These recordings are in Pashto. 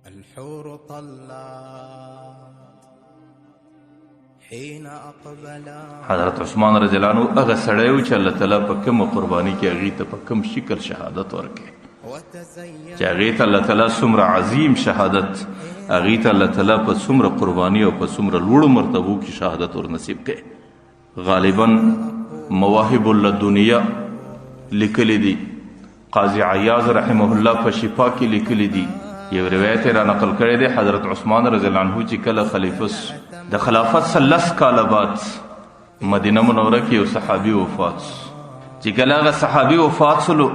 الحور طلات حين أقبلا. حضرت عثمان رضی الله عنه هغه سړی و چې الله تعالی په کومه قرباني کې هغې ته په کوم شکل شهادت ورکړي چې هغې ته الله تعالی څومره عظیم شهادت، هغې ته الله تعالی په څومره قرباني او په څومره لوړو مرتبو کې شهادت ورنصیب کړي. غالبا مواهب اللدنیه لیکلی دي، قاضي عیاض رحمه الله په شفا کې لیکلی دي. یو روایت را نقل کړی دی حضرت عثمان رضی الله عنه چې کله خلیفه د خلافت 13 کاله بعد مدینه منوره کې یو صحابي وفات، چې کله هغه صحابي وفات سلو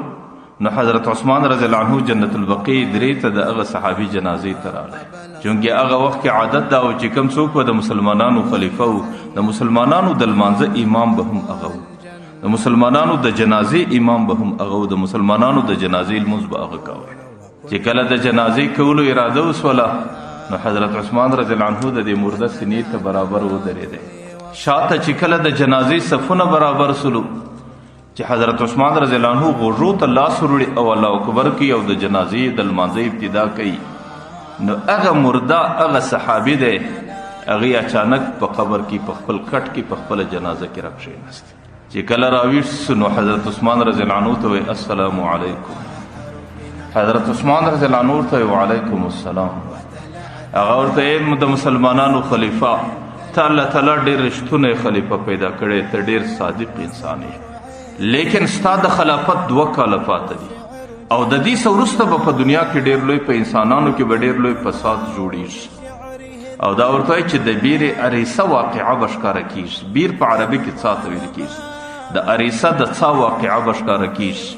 نو حضرت عثمان رضی الله عنه جنت البقیع درې ته د هغه صحابي جنازې ته راغی. چونکې هغه وخت کې عادت دا و چې کوم څوک به د مسلمانانو خلیفه و، د مسلمانانو د لمانځه امام به هم هغه و، د مسلمانانو د جنازې امام به هم هغه و، د مسلمانانو د جنازې لمونځ به هغه کاوه. چې کله د جنازې کولو اراده وسوله نو حضرت عثمان رضی الله عنه د دې مرده سینې ته برابر ودرېدی. شاته چې کله د جنازې صفونه برابر سلو چې حضرت عثمان رضی الله عنه غوږو ته لاس وروړي او الله اکبر کوي او د جنازې د لمانځه ابتدا کوي، نو هغه مرده هغه صحابي دی هغې اچانک په قبر کې په خپل کټ کې په خپله جنازه کې راکښېناست. چې کله راویښ سو نو حضرت عثمان رضی الله عنه ته وایي السلام علیکم. حضرت عثمان رضی الله عنه ورته وعلیکم السلام. هغه ورته د مسلمانانو خلیفه ته الله تعالی ډېر رښتونی خلیفه پیدا کړی، ته ډېر صادق انسان یې، لیکن ستا د خلافت 2 کاله پاته دي او د دې څه وروسته به په دنیا کې ډېر لوی په انسانانو کې به ډېر لوی فساد جوړیږي. او دا ورته وایي چې د بیر اریسه واقعه به ښکاره کیږي. بیر په عربي کې څا ته ویل کیږي، د اریسه د څا واقعه به ښکاره کیږي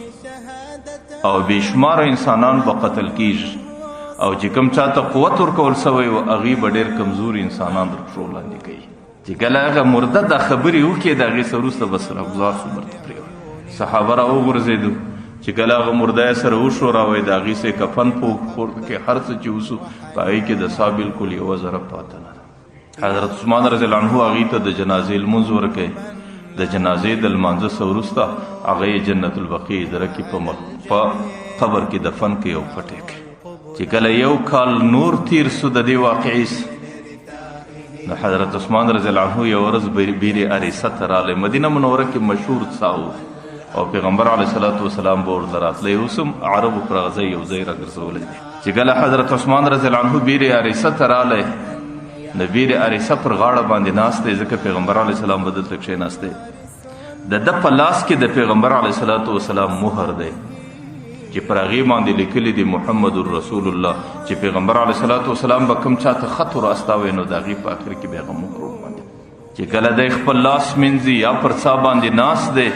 او بېشماره انسانان به قتل کیږي او چې کوم چاته قوت ورکول سوی و هغې به ډېر کمزوري انسانان در پښو لاندې کوي. چې کله هغه مرده دا خبرې وکړې د هغې څه وروسته به سره ګزار شو برته پرېوت. صحابه را وغورځېدو چې کله هغه مرده یې سره وښوراوی د هغې څه کفن په پورته کې هر څه چې وسو په هغې کې د سا بلکل یوه ذره پاته نه ده. حضرت عثمان رضی الله عنه هغې ته د جنازې لمونځ ورکوي. د جنازې د لمانځه څه وروسته هغه یې جنت البقیع دره کې په قبر کې دفن کوي او پټې کوي. چې کله 1 کال نور تیر سو د دې واقعې نو حضرت عثمان رضی الله عنه یو ورځ بیر اریسه ته راغلی. مدینه منوره کې مشهور څا و او پیغمبر علیه الصلاة والسلام به ورته راتلی، اوس هم عربو پر هغه ځای یو ځای راګرځولی دی. چې کله حضرت عثمان رضی الله عنه بیر اریسه ته راغلی د بیر اریسه پر غاړه باندې ناست دی، ځکه پیغمبر علیه السلام به دلته کښېناستی. د ده په لاس کې د پیغمبر علیه الصلاة والسلام مهر دی چې پر هغې باندې لیکلی دی محمد رسول الله. چې پیغمبر علیه الصلاة والسلام به کوم چاته خط ور استوی نو د هغې په اخر کې به هغه مهر ورباندې چې کله دی خپل لاس مینځي یا پر څا باندې ناست دی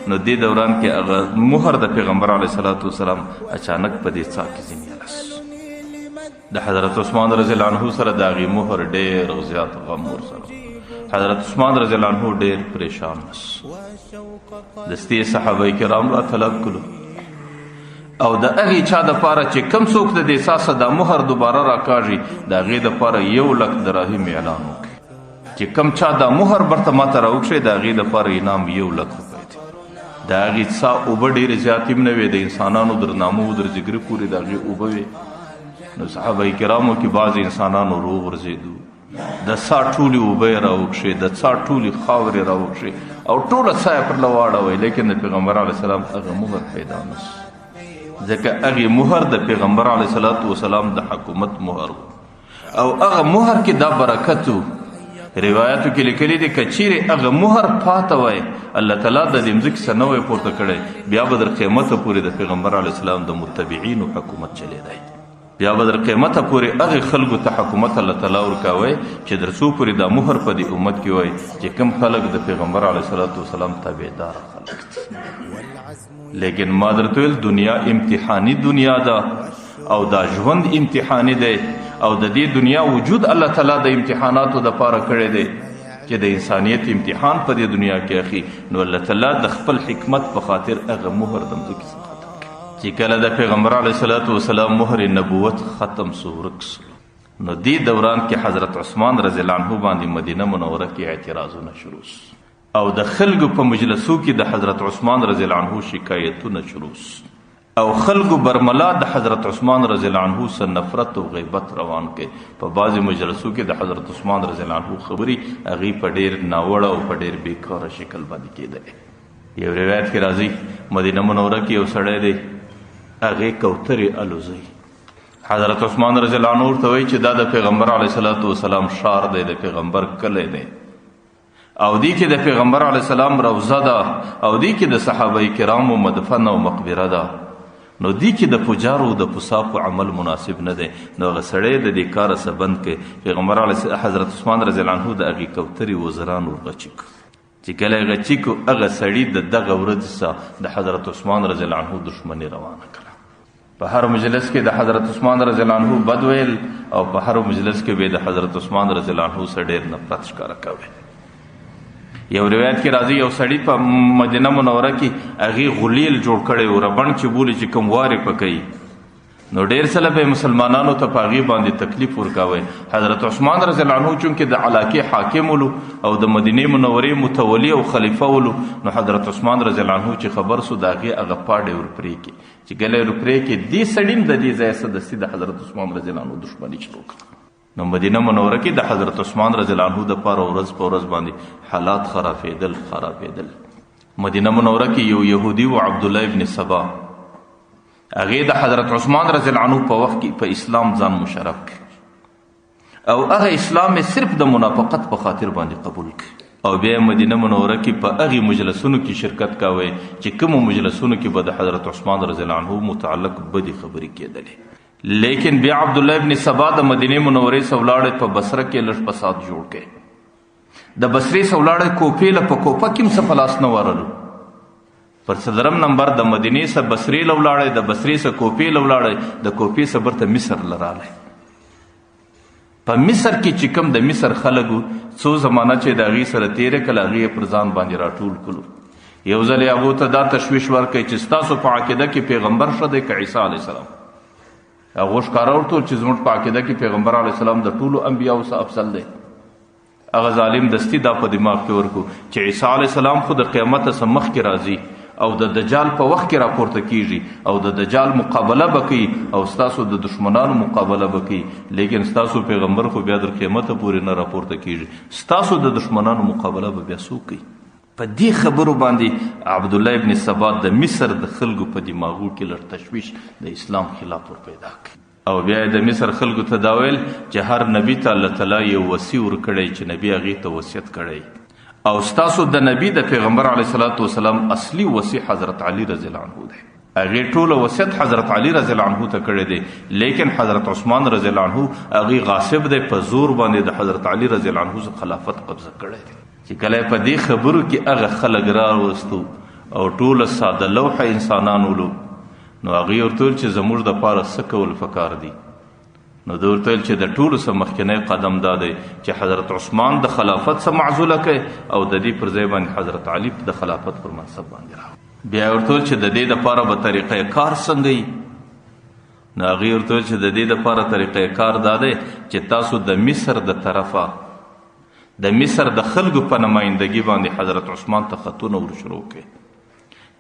نو دې دوران کې هغه مهر د پیغمبر علیه الصلاة والسلام اچانک په دې څا کې ځینې راس. د حضرت عثمان رضی الله عنه سره د هغې مهر ډېر زیات غم ورسره. حضرت عثمان رضی الله عنه ډېر پریشان نس. دستې صحابه کرام را طلب کړو او د هغې چا دپاره چې کم څوک د دې ساسه دا مهر دوباره راکاږي د هغې دپاره 1,00,000 دراهم اعلان وکړي. چې کم چا دا مهر برته ماته راوکړي د هغې دپاره انعام 1,00,000 روپۍ دی. د هغې څا اوبه ډېرې زیاتې هم نه وې، د انسانانو در نامو در جګرې پورې د هغې اوبه وې. نو صحابه کرامو کې بعضې انسانانو روغورځېدو، د څا ټولې اوبه یې راوکښې، د څا ټولې خاورې یې راوکښې او ټوله څا یې پرله واړوئ، لیکن د پیغمبر علیه السلام هغه مهر پیدا نه سو. ځکه هغې مهر د پیغمبر علیه الصلاة والسلام د حکومت مهر و او هغه مهر کې دا برکت و. روایاتو کې لیکلي دي که چیرې هغه مهر پاته وای الله تعالی د دې مځکې څه نه وی پورته کړی بیا به در قیامته پورې د پیغمبر علیه السلام د متبعینو حکومت چلیدی. بیا به در قیامته پورې هغې خلکو ته حکومت الله تعالی ورکوی چې در څو پورې دا مهر په دې امت کې وای چې کوم خلک د پیغمبر علیه الصلاة والسلام تابعدار خلک دي. لیکن ما درته ویل دنیا امتحانی دنیا ده او دا ژوند امتحانی دی او د دې دنیا وجود الله تعالی د امتحاناتو دپاره کړی دی چې د انسانیت امتحان په دې دنیا کې اخی. نو الله تعالی د خپل حکمت په خاطر هغه مهر د مځکې څخه ختم کړي. چې کله د پیغمبر علیه الصلاة والسلام مهر نبوت ختم سو ورک سو نو دې دوران کې حضرت عثمان رضی الله عنه باندې مدینه منوره کې اعتراضونه شروع او د خلکو په مجلسو کې د حضرت عثمان رضی الله عنه شکایتونه شروع. او خلقو برملا د حضرت عثمان رضی الله عنه سره نفرت او غیبت روان کې. په بعضې مجلسو کې د حضرت عثمان رضی الله عنه خبرې هغې په ډېر ناوړه او په ډېر بیکاره شکل باندې کېدلې. یو روایت کې راځي مدینه منوره کې یو سړی دی هغې کوترې الوزوي. حضرت عثمان رضی الله عنه ورته وایي چې دا د پیغمبر علیه الصلاة والسلام ښار دی، د پیغمبر کلی دی، او دی کې د پیغمبر علیه السلام روضه ده، او دی کې د صحابه کرامو مدفن او مقبره ده، نو دی کې د پجارو د پوساکو عمل مناسب نه دی. نو هغه سړی د دې کاره څه بند کړي. پیغمبر علیه حضرت عثمان رضی الله عنه د هغې کوترې وزران ورغچي کړو. چې کله یې غچي کړو هغه سړي د دغه ورځې څخه د حضرت عثمان رضی الله عنه دښمني روانه کړه. په هر مجلس کې د حضرت عثمان رضی الله عنه بد ویل، او په هر مجلس کې به د حضرت عثمان رضی الله عنه سره ډېر نفرت ښکاره کوي. یو روایت کې راځي یو سړي په مدینه منوره کې هغې غلیل جوړ کړی و، ربڼ چې بولي چې کوم وارې پکوي، نو ډېر څله به مسلمانانو ته په هغې باندې تکلیف ورکوی. حضرت عثمان رضی الله عنه چونکې د علاقې حاکم ولو او د مدینې منورې متولي او خلیفه ولو، نو حضرت عثمان رضی الله عنه چې خبر سو د هغې هغه پاډې ورپرې کړي. چې کله یې ورپرې کړي دې سړي هم د دې ځایه سدستي د حضرت عثمان رضی الله عنه دښمني شروع کړه. نو مدینه منوره کې د حضرت عثمان رضی الله عنه دپاره ورځ په ورځ باندې حالات خرابېدل. مدینه منوره کې یو یهودي و عبدالله ابن سبا، هغې د حضرت عثمان رضی الله عنه په وخت کې په اسلام ځان مشرف کړ، او هغه اسلام یې صرف د منافقت په خاطر باندې قبول کړ. او بیا مدینه منوره کې په هغې مجلسونو کې شرکت کوی چې کومو مجلسونو کې به د حضرت عثمان رضی الله عنه متعلق بدې خبرې کېدلې. لیکن بیا عبدالله ابن سبا د مدینې منورې څخه ولاړی په بصره کې لږ فساد جوړ کړی. د بصرې څخه ولاړی کوپې له په کوپه کې هم څه په لاس نه ورلو. پر څلورم نمبر د مدینې څخه بصرې له ولاړی، د بصرې څخه کوپې له ولاړی، د کوپې څخه برته مصر له رالی. په مصر کې چې کوم د مصر خلک څو زمانه چې د هغې سره تېره کړله هغې یې پر ځان باندې راټول کړو. یو ځل یې هغو ته دا تشویش ورکړئ چې ستاسو په عقیده کې پیغمبر ښه دی که عیسی علیه السلام؟ هغو ښکاره ورته چې زموږ په عقیده کې پیغمبر علیه السلام د ټولو انبیاو څخه افضل دی. هغه ظالم دستي دا په دماغ کې ورکړو چې عیسی علیه السلام خو د قیامت څخه مخکې راځي او د دجال په وخت کې راپورته کیږي او د دجال مقابله به کوي او ستاسو د دشمنانو مقابله به کوي، لیکن ستاسو پیغمبر خو بیا تر قیامته پورې نه راپورته کیږي، ستاسو د دشمنانو مقابله به بیا څوک کوي؟ په دې خبرو باندې عبدالله ابن سبا د مصر د خلکو په دماغو کې لږ تشویش د اسلام خلاف ور پیدا کړي. او بیا د مصر خلکو ته دا ویل چې هر نبي ته الله تعالی یو وصي ورکړی چې نبي هغې ته وصیت کړی، او ستاسو د نبي د پیغمبر علیه الصلاة والسلام اصلي وصي حضرت علي رضی الله عنه دی. هغې ټوله وصیت حضرت علي رضی الله عنه ته کړی دی، لیکن حضرت عثمان رضی الله عنه هغې غاصب دی، په زور باندې د حضرت علي رضی الله عنه خلافت قبضه کړی دی. چې کله په دې خبرو کې هغه خلک راوستو او ټوله ساده لوحه انسانان ولو، نو هغې ورته ویل چې زموږ دپاره څه کول پکار دي؟ نو ده ورته ویل چې د ټولو څه مخکینی قدم دا دی چې حضرت عثمان د خلافت څخه معزوله کړي او د دې پر ځای باندې حضرت علي د خلافت پر منصب باندې راوړي. بیا یې ورته ویل چې د دې دپاره به طریقه کار څنګه وي؟ نو هغې ورته ویل چې د دې دپاره طریقه کار دا دی چې تاسو د مصر د طرفه د مصر د خلکو په نمایندګي باندې حضرت عثمان ته خطونه ور شروع کړي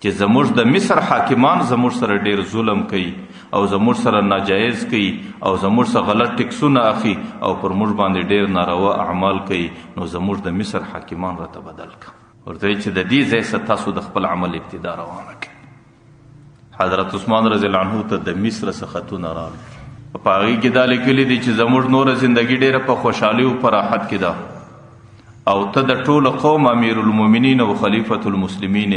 چې زموږ د مصر حاکمان زموږ سره ډېر ظلم کوي او زموږ سره ناجایز کوي او زموږ څخه غلط ټکسونه اخلي او پر موږ باندې ډېر ناروا اعمال کوي، نو زموږ د مصر حاکمان راته بدل کړه. ورته وایي چې د دې ځای څخه تاسو د خپل عمل ابتدا روانه کړئ. حضرت عثمان رضی الله عنه ته د مصر څخه خطونه راغلل، په هغې کې دا لیکلي دي چې زموږ نوره زندګي ډېره په خوشحالي او په راحت کې ده، او ته د ټولو قوم امیر المؤمنین او خلیفة المسلمین،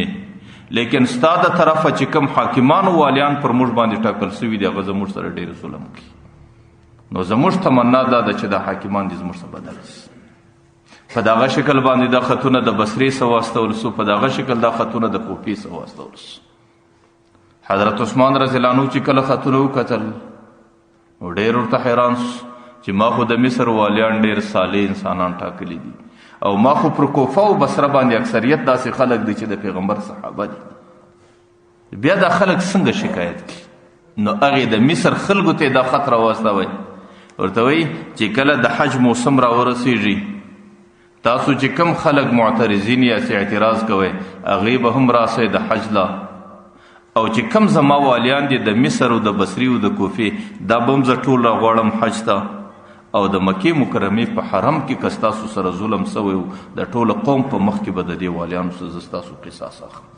لیکن ستا د طرفه چې کوم حاکمان او والیان پر موږ باندې ټاکل سوي دي هغه زموږ سره ډېر ظلم کوي. نو زموږ تمنا دا ده چې دا حاکمان دې زموږ څخه بدل شي. په دغه شکل باندې دا خطونه د بصرې څخه واستول سو، په دغه شکل دا خطونه د کوفې څخه واستول سو. حضرت عثمان رضی الله عنه چې کله خطونه وکتل نو ډېر ورته حیران سو چې ما خو د مصر والیان ډېر صالح انسانان ټاکلي دي او ما خو پر کوفه او بصره باندې اکثریت داسې خلک دي چې د پیغمبر صحابه دي، بیا دا خلک څنګه شکایت کوي؟ نو هغې د مصر خلکو ته دا خط راواستوی، ورته وایي چې کله د حج موسم راورسیږي تاسو چې کم خلک معترضین یا اعتراض کوئ هغې به هم راسئ د حج لا، او چې کم زما والیان دي د مصر او د بصري او د کوفې دا به هم زه ټول راغواړم حج ته، او د مکې مکرمې په حرم کې که ستاسو سره ظلم سوی و د ټول قوم په مخ کې به د دې والیانو څخه زه ستاسو قصاص اخلم.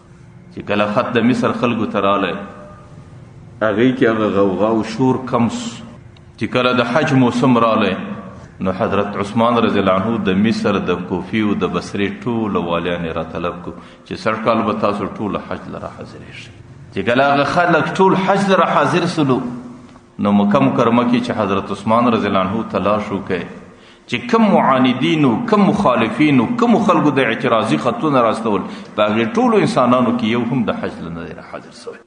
چې کله خط د مصر خلکو ته رالی هغې کې هغه غوغا او شور کم سو. چې کله د حج موسم رالی نو حضرت عثمان رضی الله عنه د مصر د کوفي او د بصرې ټول والیان یې راطلب کو چې سږ کال به تاسو ټول حج لره حاضرېږئ. چې کله هغه خلک ټول حج لره حاضر سلو نو مکه مکرمه کې چې حضرت عثمان رضی الله عنه تلاش وکړي چې کم معاندین او کم مخالفین او کم خلکو د اعتراضي خطونه راستول په هغې ټولو انسانانو کې یو هم د حج له نه دی حاضر سوی.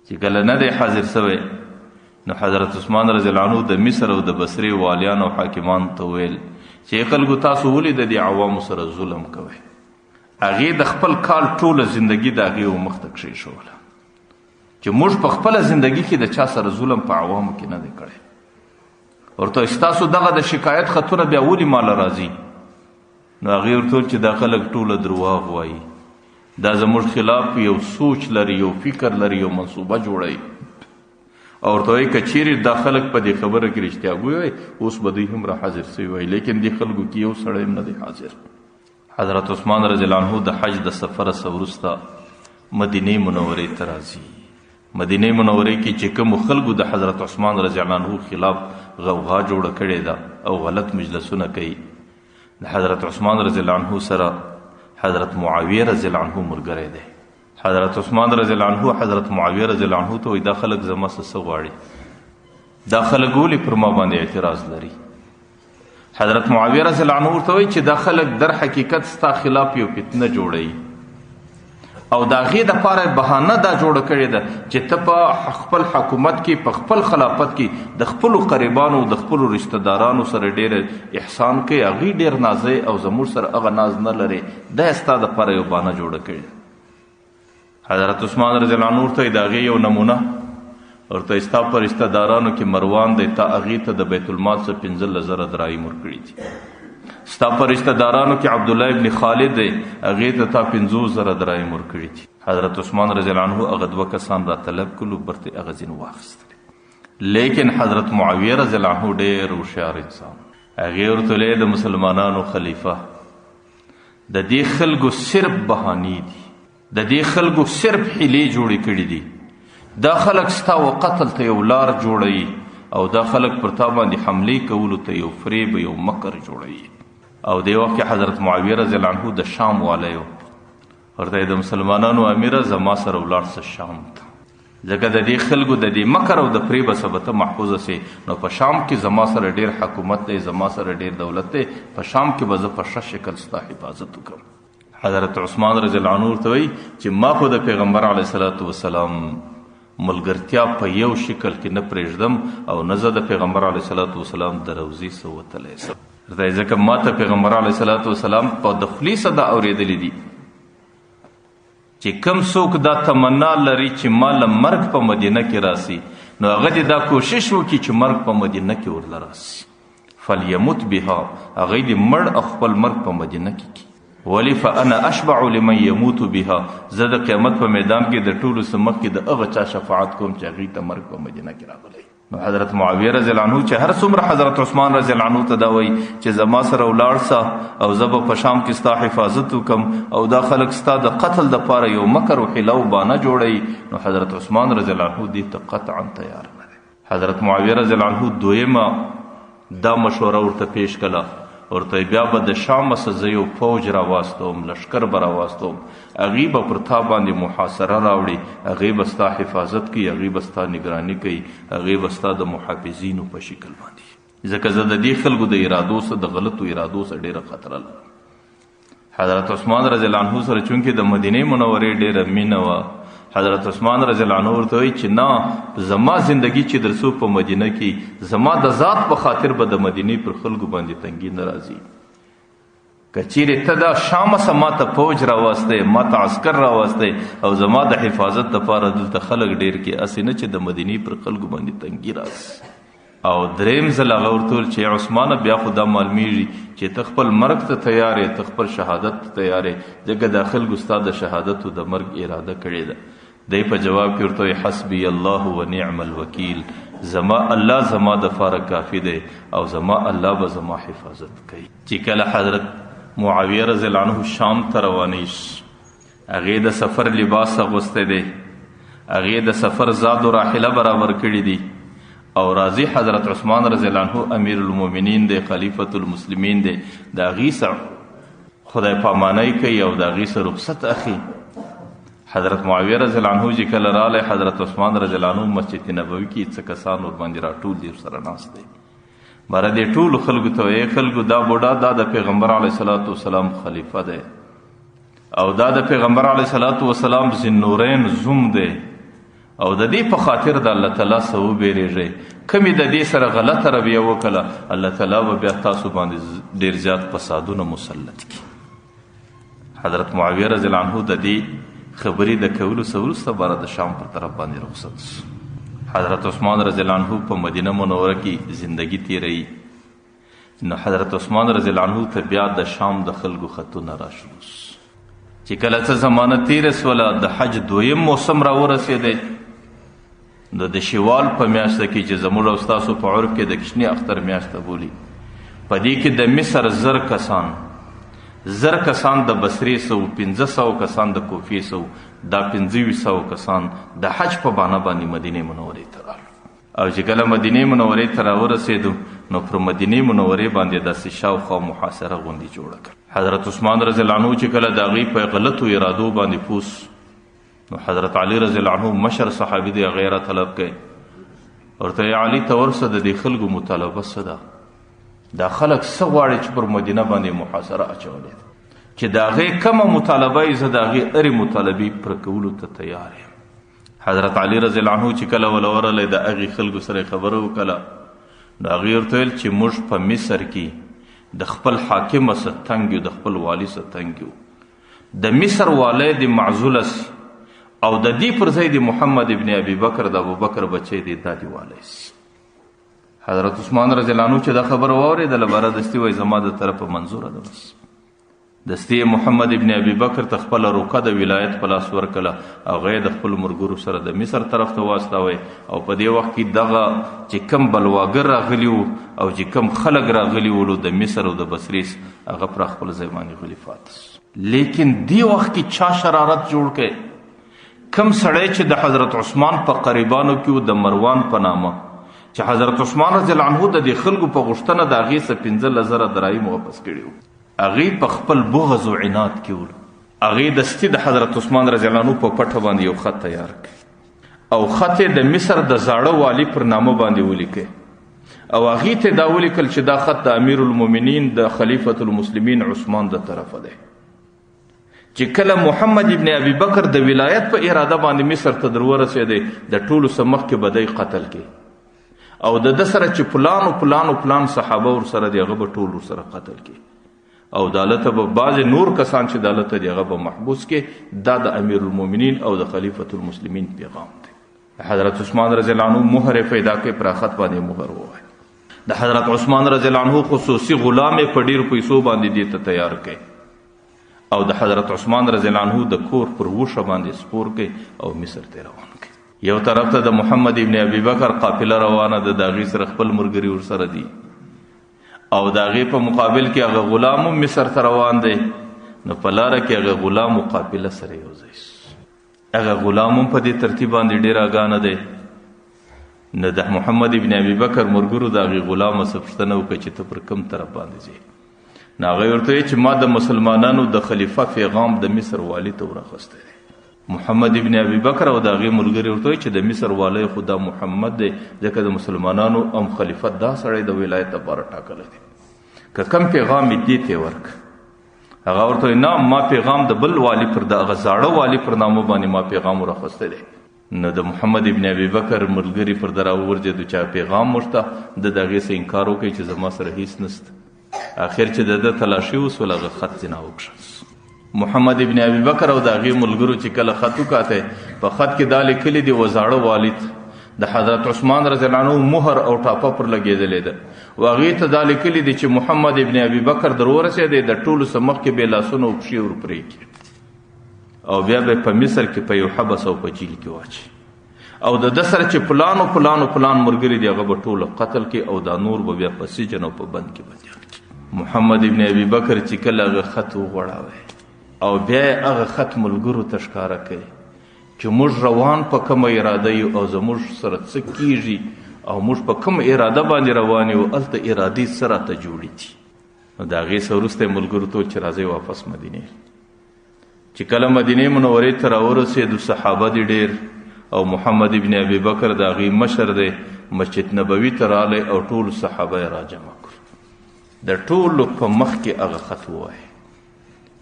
چې کله نه دی حاضر سوی نو حضرت عثمان رضی الله عنه د مصر او د بصرې والیانو او حاکمانو ته ویل چې خلکو تاسو ولې د دې عوامو سره ظلم کوئ. هغې د خپل کال ټوله زندګي د هغې مخ ته کښېښوله چې موږ په خپله زندګي کې د چا سره ظلم په عوامو کې نه دی کړی. ورته ستاسو دغه د شکایت خطونه بیا ولې ماله راځي؟ نو هغې ورته ویل چې دا خلک ټوله درواغ وایي، دا زموږ خلاف یو سوچ لري، یو فکر لري، یو منصوبه جوړوي. او ورته وایي که چیرې دا خلک په دې خبره کې رښتیا وایي اوس به دوی هم را حاضر سوي وایي، لیکن دې خلکو کې یو سړی هم نه دی حاضر. حضرت عثمان رضی الله عنه د حج د سفره څخه وروسته مدینې منورې ته راځي. مدینه منورې کې چې کوم خلکو د حضرت عثمان رضی الله عنه خلاف غوغا جوړه کړې ده او غلط مجلسونه کوي، د حضرت عثمان رضی الله عنه سره حضرت معاویه رضی الله عنه ملګری دی. حضرت عثمان رضی الله عنه حضرت معاویه رضی الله عنه ته وایي دا خلک زما څه غواړي، دا خلک ولې پر ما باندې اعتراض لري. حضرت معاویه رضی الله عنه ورته وایي چې دا خلک در حقیقت ستا خلاف یو فتنه جوړوي او د هغې دپاره بهانه دا جوړه کړې ده چې ته په خپل حکومت کې په خپل خلافت کې د خپلو قریبانو د خپلو رشته دارانو سره ډېر احسان کوي، هغوی ډېر نازوي او زموږ سره هغه ناز نه لري، دا یې ستا دپاره یو بهانه جوړه کړې ده. حضرت عثمان رضی الله عنه ورته د هغې یو نمونه ورته ستا په رشته دارانو کې مروان دی، تا هغې ته د بیت المال څخه 15,000 دراهم ورکړي دي. ستا په رشته دارانو کې عبدالله ابن خالد دی، هغې ته تا 50,000 دراهم ورکړي دي. حضرت عثمان رضی الله عنه هغه 2 کسان را طلب کړلو برته هغه ځینې واخیستل. لیکن حضرت معاویه رضی الله عنه ډېر هوښیار انسان، هغې ورته ویلې د مسلمانانو خلیفه د دې خلکو صرف بهانې دي، د دې خلکو صرف حیلې جوړې کړي دي، دا خلک ستا و قتل ته یو لار جوړوي او دا خلک پر تا باندې حملې کولو ته یو فریب یو مکر جوړوي. او دی وخت کې حضرت معاویه رضی الله عنه د شام والی و، ورته د مسلمانانو امیره زما سره ولاړ شه شام ته، ځکه د دې خلکو د دې مکر او د فریبه څخه به ته محفوظه سې، نو په شام کې زما سره ډېر حکومت دی، زما سره ډېر دولت دی، په شام کې به زه په ښه شکل ستا حفاظت وکړم. حضرت عثمان رضی الله عنه ورته وایي چې ما خو د پیغمبر علیه الصلاة وسلام ملګرتیا په یو شکل کې نه پرېږدم او نه زه د پیغمبر علیه الصلاة وسلام د روضې څخه وتلی سم، ځکه ما ته پیغمبر علیه الصلاة وسلام په د خولې څخه دا اورېدلی دي چې کم څوک دا تمنا لري چې ما له مرګ په مدینه کې راسي نو هغه دې دا کوشش وکړي چې مرګ په مدینه کې ورله راسي، فلیمت بها، هغه دې مړ او خپل مرګ په مدینه کې کړي. ولی فانا اشبع لمن يموت بها، زه د قیامت په میدان کې د ټولو څه مخکې د هغه چا شفاعت کوم چې هغوی ته مرګ په مدینه کې راغلی. نو حضرت معاویه رضی الله عنه چې هر څومره حضرت عثمان رضی الله عنه ته دا وایي چې زما سره ولاړ سه او زه به په شام کې ستا حفاظت وکړم او دا خلک ستا د قتل دپاره یو مکر و حیله و بانه جوړوي، نو حضرت عثمان رضی الله عنه دې ته قطعا تیار نه دی. حضرت معاویه رضی الله عنه دویمه دا مشوره ورته پیش کړه، ورته بیا به د شام څخه زه یو فوج راواستوم، لشکر به راواستوم، هغوی به پر تا باندې محاصره راوړي، هغوی به ستا حفاظت کوي، هغوی به ستا نگراني کوي، هغوی به ستا د محافظینو په شکل باندې، ځکه زه د دې خلکو د ارادو څخه د غلطو ارادو څخه ډېره خطره لرم. حضرت عثمان رضی الله عنه سره چونکې د مدینې منورې ډېره مینه وه، حضرت عثمان رضی الله عنه ورته وایي چې نه، زما زندگی چې در څوک په مدینه کې زما د ذات په خاطر به د مدینې پر خلکو باندې تنګي نه راځي. که چیرې ته دا شام څخه ما ته فوج راوستی، ما ته عسکر راوستی او زما د حفاظت دپاره دلته خلک ډېر کې، هسې نه چې د مدینې پر خلکو باندې تنګي راسي. او دریم ځل هغه ورته ویل چې عثمانه بیا خو دا معلومیږي چې ته خپل مرګ ته تیار یې، ته خپل شهادت ته تیار یې، ځکه دا خلکو ستا د شهادت او د مرګ اراده کړې ده. دی په جواب کې ورته وایي حسبي الله ونعم الوکیل، زما الله زما د پاره کافي دی او زما الله به زما حفاظت کوي. چې کله حضرت معاویه رضی الله عنه شام ته روانیش، هغې د سفر لباس اغوستی دی، هغې د سفر زاد و راحله برابر کړي دي او راځي حضرت عثمان رضی الله عنه امیر المؤمنین دی، خلیفۃ المسلمین دی، د هغې سره خدای پامانی کوي او د هغې سره رخصت اخلي. حضرت معاویه رضی الله عنه چې کله رالی، حضرت عثمان رضی الله عنه مسجد نبوي کې څه کسان ورباندې راټول دي ورسره ناست دی. باره دې ټولو خلکو ته وایي خلکو دا بوډا دا د پیغمبر علیه صلات وسلام خلیفه دی او دا د پیغمبر علیه صلات وسلام ذوالنورین زوم دی او د دې په خاطر د الله تعالی څخه وبېرېږئ. کمې د دې سره غلطه رویه وکړه الله تعالی به بیا تاسو باندې ډېر زیات فسادونه مسلط کړي. حضرت معاویه رضی الله عنه د دې خبرې د کولو څخه وروسته باره د شام پر طرف باندې رخصت شو. حضرت عثمان رضی الله عنه په مدینه منوره کې زندگی تیروي. نو حضرت عثمان رضی الله عنه ته بیا د شام د خلکو خطونه را شروع چې کله څه زمانه تېره سوله، د حج دویم موسم را ورسېدی، نو د شوال په میاشته کې چې زموږ او ستاسو په عرف کې د کشني اختر میاشته بولي، په دې کې د مصر 1000 کسان د بصرې 1500 کسان د کوفې 100 دا 2500 کسان د حج په بانه باندې مدینه منورې ته راغلل. او چې کله مدینه منورې ته راورسېدو نو پر مدینه منورې باندې داسې شاوخوا محاصره غوندې جوړه کړه. حضرت عثمان رضی الله عنه چې کله د هغې په غلطو ارادو باندې پوس، نو حضرت علی رضی الله عنه مشر صحابي دی، هغې را طلب کوي، ورته یې علي ته ورسه د دې خلکو مطالبه څه ده، دا خلک څه غواړي چې پر مدینه باندې محاصره اچولې ده، چې د هغې کومه مطالبه یې زه د هغې هرې مطالبې پر کولو ته تیار یم. حضرت علی رضی الله عنه چې کله وله ورغلی د هغې خلکو سره خبره وکړه، نو هغې ورته ویل چې موږ په مصر کې د خپل حاکمه څه تنګ یو، د خپل والي څه تنګ یو. د مصر والی د معزوله سي او د دې پر ځای د محمد ابن ابي بکر د ابوبکر بچی دی، دا د والی سي. حضرت عثمان رضی الله عنه چې دا خبره واورېدله، باره دستي وایي زما د طرفه منظوره ده. بس دستي محمد ابن ابي بکر ته خپله روکه د ولایت په لاس ورکړه، هغه یې د خپلو ملګرو سره د مصر طرف ته واستوئ. او په دې وخت کې دغه چې کم بلواګر راغلي وو او چې کم خلک راغلي ولو د مصر او د بصرې، هغه پر خپل ځای باندې غلي پاتې. لیکن دې وخت کې چا شرارت جوړ کړی؟ کم سړی چې د حضرت عثمان په قریبانو کې و، د مروان په نامه، چې حضرت عثمان رضی الله عنه د دې خلکو په غوښتنه د هغې څخه 15,000 دراهم واپس کړي وو. هغې په خپل بغض و عناد کې ول، هغې دستي د حضرت عثمان رضی الله عنه په پټه باندې یو خط تیار کړ او خط یې د مصر د زاړه والي پر نامه باندې ولیکه او هغې ته دا ولیکل چې دا خط د امیر المؤمنین د خلیفۃ المسلمین عثمان د طرفه دی، چې کله محمد ابن ابي بکر د ولایت په اراده باندې مصر ته در ورسېدی، د ټولو څه مخکې به دی قتل کړي او د ده سره چې پلان صحابه ورسره دي هغه به ټول ورسره قتل کړي او د هلته به بعضې نور کسان چې د هلته دي هغه به محبوس کړي. دا د امیر المؤمنین او د خلیفۃ المسلمین پیغام دی. حضرت عثمان رضی الله عنه مهر یې پیدا کړی، پر خط باندې مهر ووهل. د حضرت عثمان رضی الله عنه خصوصي غلام یې په ډېرو پیسو باندې دې ته تیار کړی او د حضرت عثمان رضی الله عنه د کور پر وشه باندې سپور کړي او مصر ته روان کړي. یو طرف ته د محمد ابن ابي بکر قافله روانه ده، د هغې سره خپل ملګري ورسره دي او د هغې په مقابل کې هغه غلام هم مصر ته روان دی. نو په لاره کې هغه غلام و قافله سره یو ځای شو. هغه غلام هم په دې ترتیب باندې ډېر اګانه دی. نو د محمد ابن ابي بکر ملګرو د هغې غلام څه پوښتنه وکړه چې ته پر کوم طرف باندې ځې؟ نو هغه ورته ویل چې ما د مسلمانانو د خلیفه پیغام د مصر والي ته ورخستی دی. محمد ابن ابي بکر او د هغې ملګري ورته ویل چې د مصر والی خو دا محمد دی، ځکه د مسلمانانو ام خلیفت دا سړی د ولایت لپاره ټاکلی دی، که کم پیغام یې دې ته ورکړه. هغه ورته ویل نه، ما پیغام د بل والي پر د هغه زاړه والي پر نامه باندې ما پیغام ورخستی دی. نو د محمد ابن ابي بکر ملګري پر ده راوغورځېدو چې پیغام ورته د هغې څه انکار وکړي چې زما سره هیڅ نسته. آخر چې د ده تلاشي وسول، هغه خط ځینه وکړه. محمد ابن ابي بکر او د هغې ملګرو چې کله خط وکاته، په خط کې دا لیکلي دي وزاړه والي د حضرت عثمان رضی الله عنه مهر او ټاپه پر لګېدلې ده او هغې ته دا لیکلي دي چې محمد ابن ابي بکر در ورسېدی، د ټولو څه مخکې بې لاسونه او پښې ورپرې کړي او بیا به په مصر کې په یو حبس او په جیل کې واچي او د ده سره چې پلان ملګري دي هغه به ټول قتل کې او دا نور به بیا په سجن او په بند کې بندیان کړي. محمد ابن ابي بکر چې کله هغه خط وغوړاوی او بیا هغه خط ملګرو ته ښکاره کوي چې موږ روان په کومه اراده یو او زموږ سره څه کیږي او موږ په کومه اراده باندې روان یو هلته ارادې څه راته جوړې دي. نو د هغې څه وروسته یې ملګرو ته چې راځئ واپس مدینې. چې کله مدینې منورې ته راورسېدو صحابه دي ډېر او محمد ابن ابي بکر د هغې مشر دی مسجد نبوي ته راغلی او ټول صحابه یې راجمع کړو. د ټولو په مخ کې هغه خط ووایي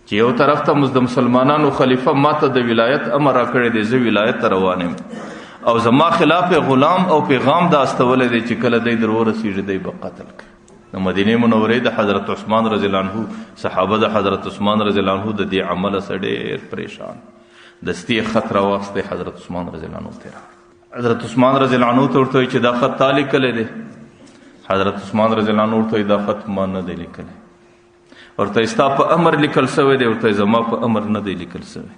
چې یو طرف ته د مسلمانانو خلیفه ماته د ولایت امر راکړی دی، زه ولایت ته روان یم او زما خلاف غلام او پیغام دا استولی دی چې کله دی در ورسېږي دی به قتل کړي. د مدینې منورې د حضرت عثمان رضی الله عنه صحابه د حضرت عثمان رضی الله عنه د دې عمله څخه ډېر پریشان دستي خط راواخیستی حضرت عثمان رضی الله عنه ته راغی. حضرت عثمان رضی الله عنه ته ورته وایي چې دا خط تا لیکلی دی؟ حضرت عثمان رضی الله عنه ورته وایي دا خط ما نه دی لیکلی. ورته ستا په امر لیکل شوی دی؟ ورته زما په امر نه دی لیکل شوی.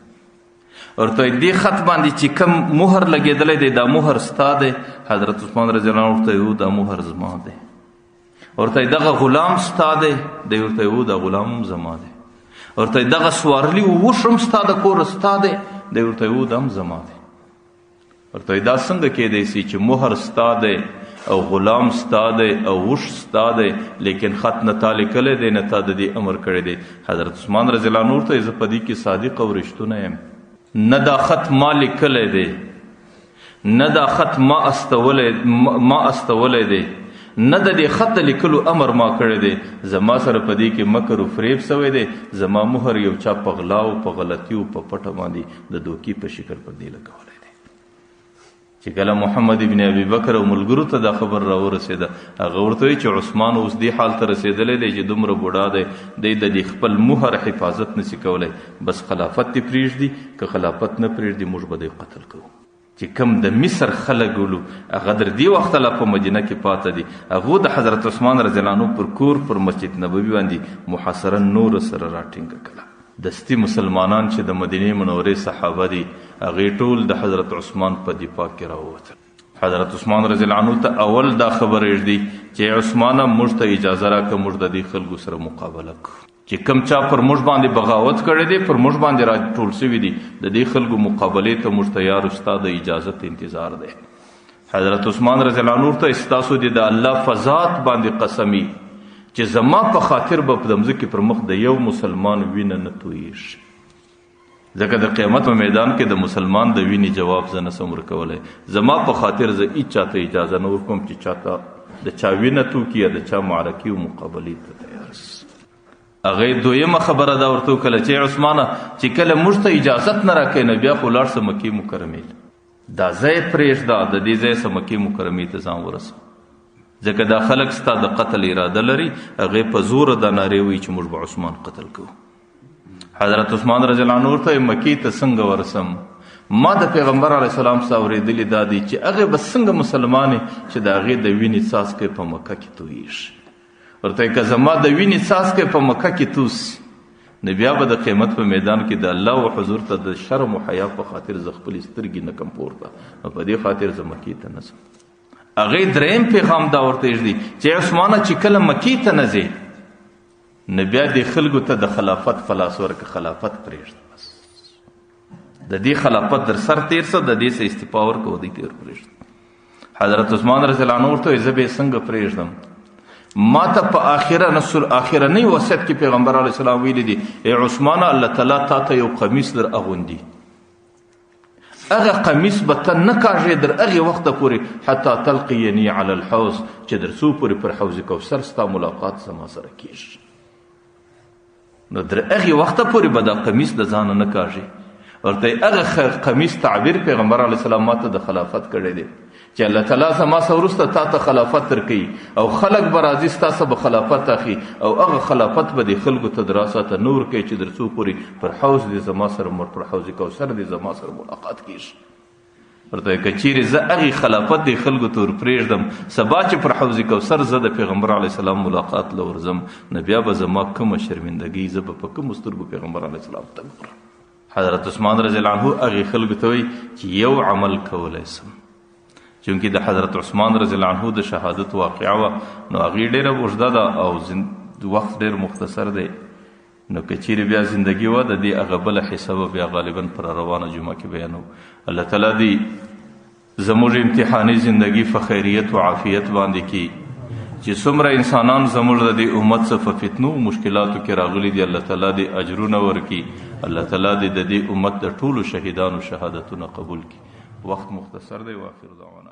ورته دې خط باندې چې کوم مهر لګېدلی دی دا مهر ستا دی؟ حضرت عثمان رضی الله عنه ورته وایي دا مهر زما دی. ورته دغه غلام ستا دی؟ دی ورته وایي دا غلام هم زما دی. ورته دغه سوارلي اوښ هم ستا د کوره ستا دی؟ دی ورته وایي دا هم زما دی. ورته دا څنګه کیدی سي چې مهر ستا دی او غلام ستا دی او اوښ ستا دی لیکن خط نه تا لیکلی دی نه تا د دې امر کړی دی؟ حضرت عثمان رضی الله عنه ورته زه په دې کې صادق او رښتونه یم، نه دا خط ما لیکلی دی نه دا خط ما استولی دی نه د دې خط د لیکلو امر ما کړی دی. زما سره په دې کې مکر و فریب سوی دی. زما مهر یو چا په غلا او په غلطي او په پټه باندې د دوکي په شکل پر دې لګولی دی. چې کله محمد ابن ابي بکر او ملګرو ته دا خبر راورسېده هغه ورته وایي چې عثمان اوس دې حال ته رسېدلی دی چې دومره بوډا دی دی د دې خپل مهر حفاظت نشي کولی، بس خلافت دې پرېږدي که خلافت نه پرېږدي موږ به دی قتل کوو. چې کوم د مصر خلک ولو هغه در دې وخته لا په مدینه کې پاته دي هغو د حضرت عثمان رضی الله عنه پر کور پر مسجد نبوي باندې محاصره نور سره راټینګه کړه. دستي مسلمانان چې د مدینې منورې صحابه دي هغې ټول د حضرت عثمان په دفاع کې راووتل. حضرت عثمان رضی الله عنه ته اول دا خبر ږدي چې عثمانه موږ ته اجازه راکړه موږ د دې خلکو سره مقابله کړو چې کوم چا پر موږ باندې بغاوت کړی دی پر موږ باندې راټول شوي دي د دې خلکو مقابلې ته موږ تیار یو، ستا د اجازت انتظار دی. حضرت عثمان رضی الله عنه ته ستاسو د الله فضات باندې قسمی چې زما په خاطر به په مځکې پر مخ د یو مسلمان وینه نه تویږي، ځکه د قیامت په میدان کې د مسلمان د وینې جواب زه نشم ورکولی. زما په خاطر زه هیڅ چاته اجازه نه ورکوم چې چاته د چا وینه توکي یا د چا معرکې او مقابلې ته تیار شي. هغې دویمه خبره دا ورته وکړله چې عثمانه چې کله موږ ته اجازت نه راکوې نو بیا خو لاړ شه مکې مکرمې دا ځای پرېږده د دې ځای څه مکې مکرمې ته ځان ورسوه، ځکه دا خلک ستا د قتل اراده لري. هغې په زوره دا نارې وایي چې موږ به عثمان قتل کوو. حضرت عثمان رضی الله عنه ورته مکې ته څنګه ورسم؟ ما د پیغمبر علیه السلام څخه اورېدلي دا دی چې هغې به څنګه مسلمانې چې د هغې د وینې څاڅکی په مکه کې تویږي. ورته که زما د وینې څاڅکی په مکه کې توسي نو بیا به د قیامت په میدان کې د الله و حضور ته د شرم و حیا په خاطر زه خپلې سترګې نه کم پورته، نو په دې خاطر زه مکې ته نه ځم. هغې دریم پیغام دا ورته ږدي چې عثمانه چې کله مکې ته نه ځې نو بیا دې خلکو ته د خلافت په لاس ورکړه، خلافت پرېږده، بس د دې خلافت در سر تېر شه، د دې څه استعفا ورکړه، دی تېر پرېږده. حضرت عثمان رضی الله عنه ورته وایي زه به یې څنګه پرېږدم؟ ما ته په آخرنۍ وصیت کې پیغمبر علیه السلام ویلی دي ای عثمانه الله تعالی تا ته یو قمیص در اغوندي، هغه قمیص به ته نه کاږې در هغې وخته پورې حتی تلقیني علی الحوض چې در څو پورې پر حوض کوثر ستا ملاقات زما سره کېږي. نو در هغې وخته پورې به دا قمیص د ځانه نه کاږي. ورته هغه قمیص تعبیر پیغمبر علیه السلام ما ته د خلافت کړی دی چې الله تعالی زما څخه وروسته تا ته خلافت درکوي او خلک به راځي ستا څخه به خلافت اخلي او هغه خلافت به دې خلکو ته د راسته نه ورکوي چې در څو پورې پر حوض دې زما سره پر حوض کوثر دې زما سره ملاقات کېږي. ورته که چیرې زه هغې خلافت دې خلکو ته ورپرېږدم سبا چې پر حوض کوثر زه د پیغمبر علیه السلام ملاقات له ورځم نو بیا به زما کومه شرمندګي زه به په کومو سترګو پیغمبر علیه السلام ته ګورم. حضرت عثمان رضی الله عنه هغې خلکو ته وایي چې یو عمل کولی سم، چونکې د حضرت عثمان رضی الله عنه د شهادت واقعه وه نو هغې ډېره اوږده ده او وخت ډېر مختصر دی، نو که چیرې بیا زندگی وه د دې هغه بله حصه به بیا غالبا پر روانه جمعه کې بیانو. الله تعالی دې زموږ امتحاني زندگی په خیریت و عافیت باندې کړي، چې څومره انسانان زموږ د دې امت څخه په فتنو و مشکلاتو کې راغلي دي، الله تعالی دې اجرونه ورکړي، الله تعالی دې د دې امت د ټولو شهیدانو شهادتونه قبول کړي. وخت مختصر دی. واخر دعوانا